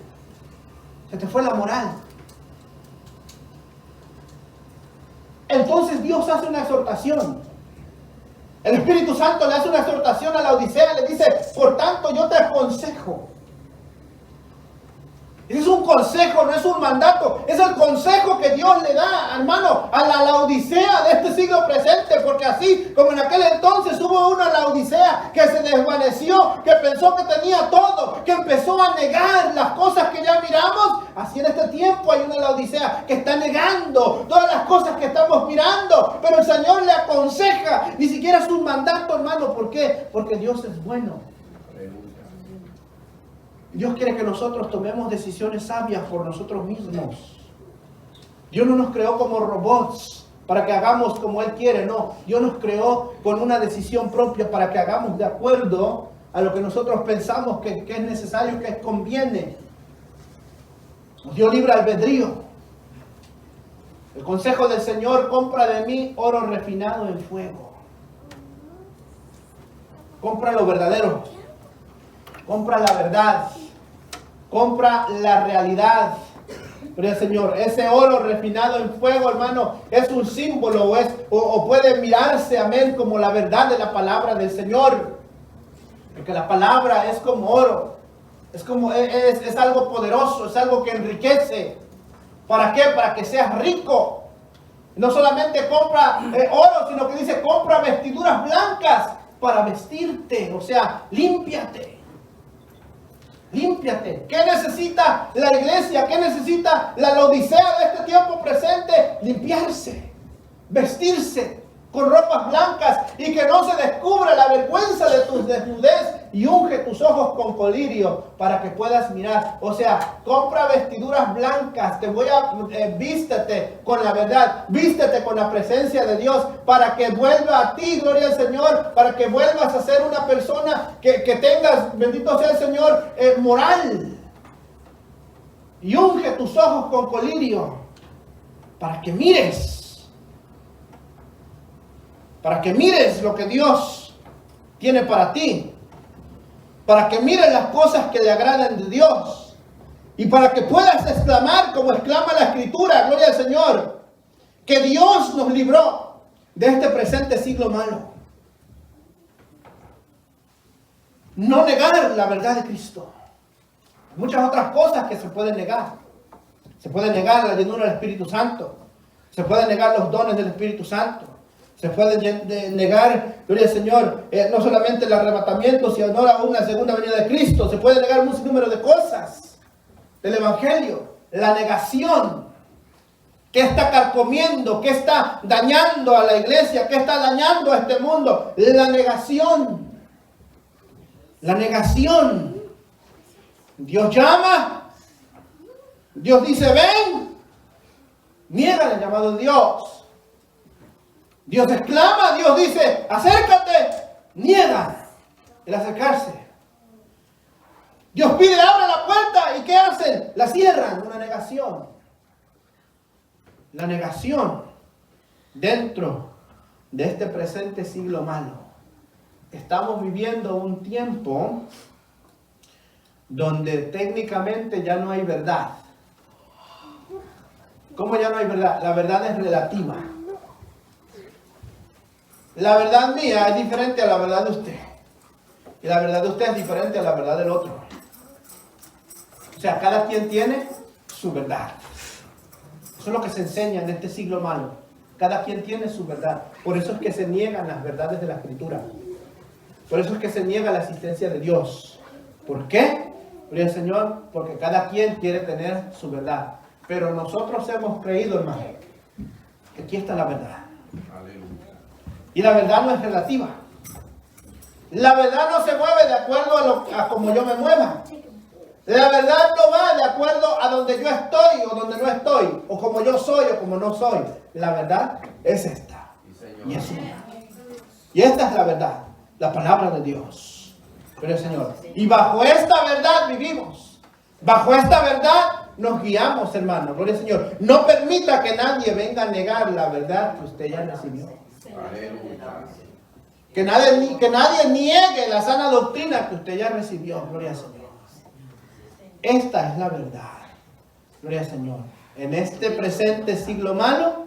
Se te fue la moral. Entonces Dios hace una exhortación. El Espíritu Santo le hace una exhortación a la Odisea. Le dice, por tanto yo te aconsejo. Es un consejo, no es un mandato. Es el consejo que Dios le da, hermano, a la Laodicea de este siglo presente. Porque así como en aquel entonces hubo una Laodicea que se desvaneció, que pensó que tenía todo, que empezó a negar las cosas que ya miramos. Así en este tiempo hay una Laodicea que está negando todas las cosas que estamos mirando. Pero el Señor le aconseja. Ni siquiera es un mandato, hermano. ¿Por qué? Porque Dios es bueno. Dios quiere que nosotros tomemos decisiones sabias por nosotros mismos. Dios no nos creó como robots para que hagamos como Él quiere, no. Dios nos creó con una decisión propia para que hagamos de acuerdo a lo que nosotros pensamos que es necesario, que conviene. Nos dio libre albedrío. El consejo del Señor, compra de mí oro refinado en fuego. Compra lo verdadero. Compra la verdad. Compra la realidad. Gloria al Señor. Ese oro refinado en fuego, hermano, es un símbolo o puede mirarse, amén, como la verdad de la palabra del Señor. Porque la palabra es como oro. Es algo poderoso, es algo que enriquece. ¿Para qué? Para que seas rico. No solamente compra oro, sino que dice compra vestiduras blancas para vestirte. O sea, límpiate. Límpiate. ¿Qué necesita la iglesia? ¿Qué necesita la Laodicea de este tiempo presente? Limpiarse, vestirse con ropas blancas y que no se descubra la vergüenza de tu desnudez, y unge tus ojos con colirio para que puedas mirar. O sea, compra vestiduras blancas, vístete con la verdad, vístete con la presencia de Dios para que vuelva a ti, gloria al Señor, para que vuelvas a ser una persona que tengas, bendito sea el Señor, moral. Y unge tus ojos con colirio para que mires lo que Dios tiene para ti, para que mires las cosas que le agradan de Dios y para que puedas exclamar como exclama la Escritura, gloria al Señor, que Dios nos libró de este presente siglo malo. No negar la verdad de Cristo. Muchas otras cosas que se pueden negar. Se puede negar la llenura del Espíritu Santo. Se pueden negar los dones del Espíritu Santo. Se puede negar, gloria al Señor, no solamente el arrebatamiento, sino aún la segunda venida de Cristo. Se puede negar un sinnúmero de cosas del Evangelio. La negación. ¿Qué está carcomiendo? ¿Qué está dañando a la iglesia? ¿Qué está dañando a este mundo? La negación. La negación. Dios llama. Dios dice, ven. Niegan el llamado de Dios. Dios exclama, Dios dice, acércate, niega el acercarse. Dios pide, abre la puerta, ¿y qué hacen? La cierran, una negación. La negación dentro de este presente siglo malo. Estamos viviendo un tiempo donde técnicamente ya no hay verdad. ¿Cómo ya no hay verdad? La verdad es relativa. La verdad mía es diferente a la verdad de usted. Y la verdad de usted es diferente a la verdad del otro. O sea, cada quien tiene su verdad. Eso es lo que se enseña en este siglo malo. Cada quien tiene su verdad. Por eso es que se niegan las verdades de la Escritura. Por eso es que se niega la existencia de Dios. ¿Por qué? Gloria al Señor, porque cada quien quiere tener su verdad. Pero nosotros hemos creído, hermano, que aquí está la verdad. Y la verdad no es relativa. La verdad no se mueve de acuerdo a como yo me mueva. La verdad no va de acuerdo a donde yo estoy o donde no estoy, o como yo soy o como no soy. La verdad es esta. Y es una. Y esta es la verdad, la palabra de Dios. Pero el Señor. Y bajo esta verdad vivimos. Bajo esta verdad nos guiamos, hermano. Gloria al Señor. No permita que nadie venga a negar la verdad que usted ya recibió. Que nadie niegue la sana doctrina que usted ya recibió. Gloria al Señor. Esta es la verdad. Gloria al Señor. En este presente siglo malo,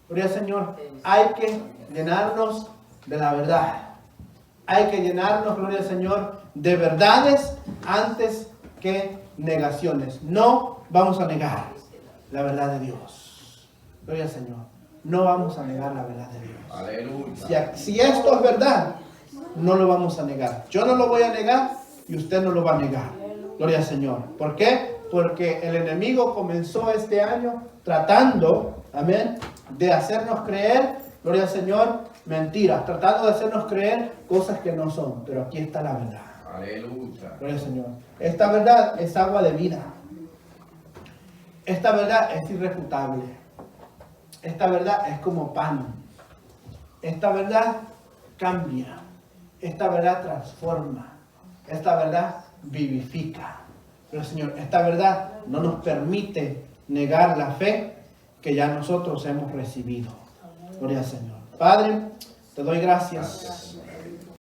gloria al Señor, hay que llenarnos de la verdad. Hay que llenarnos, gloria al Señor, de verdades antes que negaciones. No vamos a negar la verdad de Dios. Gloria al Señor. No vamos a negar la verdad de Dios. Aleluya. Si esto es verdad, no lo vamos a negar. Yo no lo voy a negar y usted no lo va a negar. Gloria al Señor. ¿Por qué? Porque el enemigo comenzó este año tratando, amén, de hacernos creer, gloria al Señor, mentiras. Tratando de hacernos creer cosas que no son. Pero aquí está la verdad. Aleluya. Gloria al Señor. Esta verdad es agua de vida. Esta verdad es irrefutable. Esta verdad es como pan. Esta verdad cambia. Esta verdad transforma. Esta verdad vivifica. Pero Señor, esta verdad no nos permite negar la fe que ya nosotros hemos recibido. Gloria al Señor. Padre, te doy gracias